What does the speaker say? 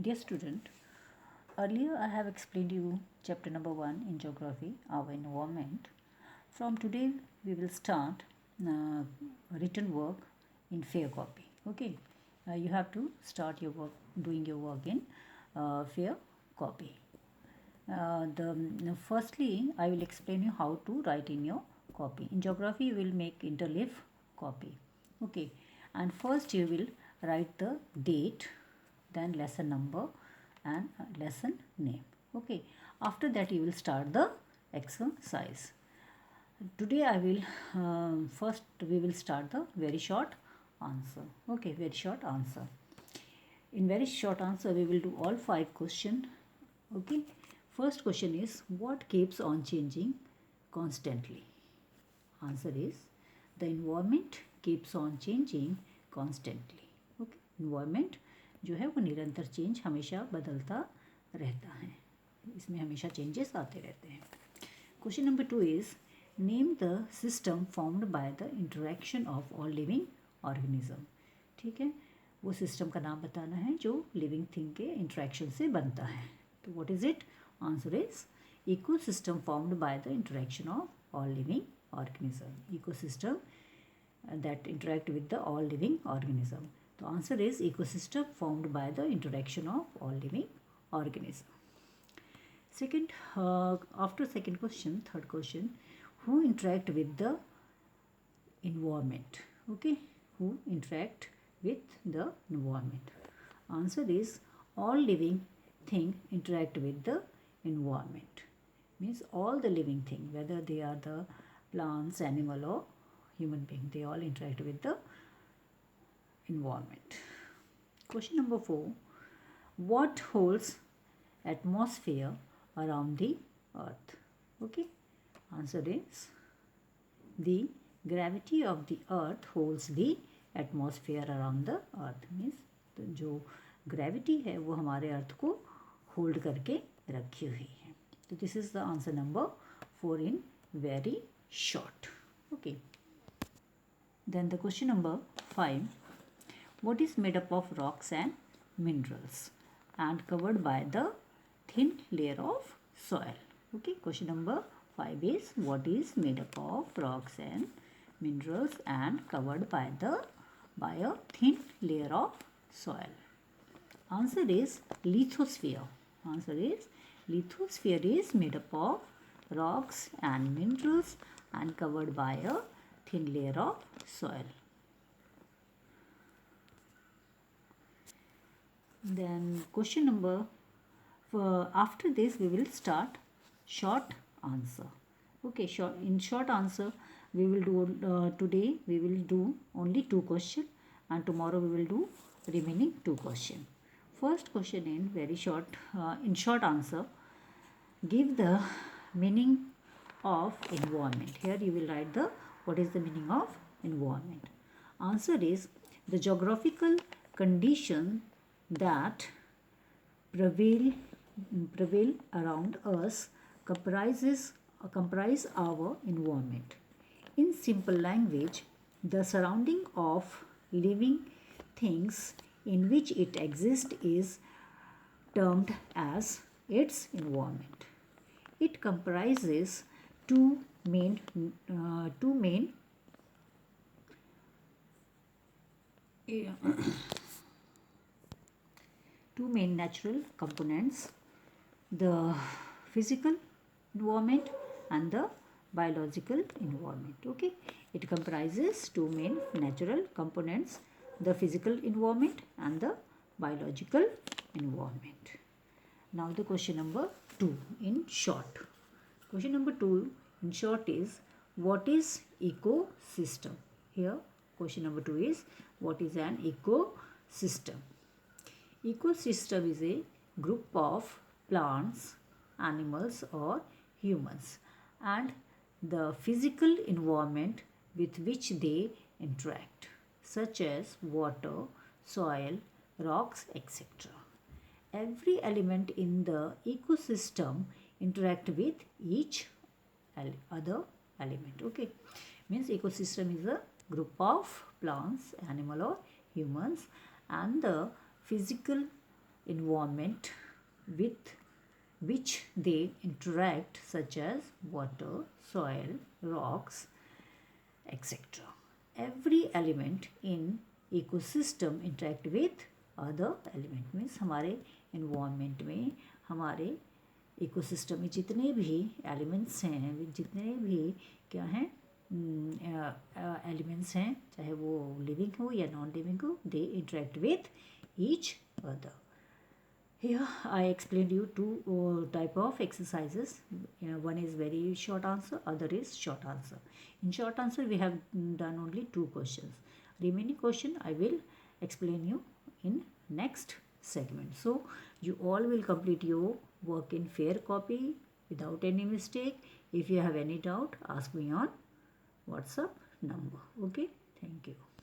Dear student, earlier I have explained you chapter number 1 in geography, our environment. From today we will start written work in fair copy. Okay, you have to start your work, doing your work in fair copy. Firstly, I will explain you how to write in your copy. In geography, you will make interleaf copy. Okay, and first you will write the date, then lesson number and lesson name. Okay, after that you will start the exercise. Today I will first we will start the very short answer. Okay, very short answer. In very short answer we will do all 5 questions. Okay, first question is, what keeps on changing constantly? Answer is, the environment keeps on changing constantly. Okay, environment जो है वो निरंतर change हमेशा बदलता रहता है, इसमें हमेशा चेंजेस आते रहते हैं. Question number 2 is, name the system formed by the interaction of all living organism. ठीक है, वो सिस्टम का नाम बताना है जो लिविंग थिंग के इंटरेक्शन से बनता है. तो what is it? Answer is ecosystem formed by the interaction of all living organism. Ecosystem that interact with the all living organism. The answer is ecosystem formed by the interaction of all living organism. Second, after second question, third question, who interact with the environment? Okay, who interact with the environment? Answer is all living thing interact with the environment. Means all the living thing, whether they are the plants, animal or human being, they all interact with the environment. Question number 4, what holds atmosphere around the earth? Okay, answer is the gravity of the earth holds the atmosphere around the earth. Means जो gravity है वो हमारे अर्थ को hold करके रखी हुई है. तो this is the answer number 4 in very short. Okay. Then the question number 5, what is made up of rocks and minerals and covered by the thin layer of soil? Okay, question number 5 is, what is made up of rocks and minerals and covered by a thin layer of soil? Answer is lithosphere. Answer is lithosphere is made up of rocks and minerals and covered by a thin layer of soil. Then question number, after this we will start short answer. Okay, in short answer we will do today we will do only 2 questions and tomorrow we will do remaining 2 questions. First question in very short, in short answer, give the meaning of environment. Here you will write the what is the meaning of environment. Answer is the geographical condition that prevail around us comprise our environment. In simple language, the surrounding of living things in which it exists is termed as its environment. It comprises two main natural components, the physical environment and the biological environment. Okay, it comprises two main natural components, the physical environment and the biological environment. Now the question number 2 in short. Question number 2 in short is, what is ecosystem? Here question number 2 is, what is an ecosystem? Ecosystem is a group of plants, animals or humans and the physical environment with which they interact, such as water, soil, rocks, etc. Every element in the ecosystem interact with each other element. Okay, means ecosystem is a group of plants, animal or humans and the physical environment with which they interact, such as water, soil, rocks, etc. Every element in ecosystem interact with other element, means हमारे environment में, हमारे ecosystem में जितने भी elements हैं, जितने भी क्या हैं elements हैं, चाहे वो living हो या non living हो, they interact with each other. Here I explained you two type of exercises. One is very short answer, other is short answer. In short answer we have done only 2 questions. Remaining question I will explain you in next segment. So you all will complete your work in fair copy without any mistake. If you have any doubt, ask me on WhatsApp number. Okay, thank you.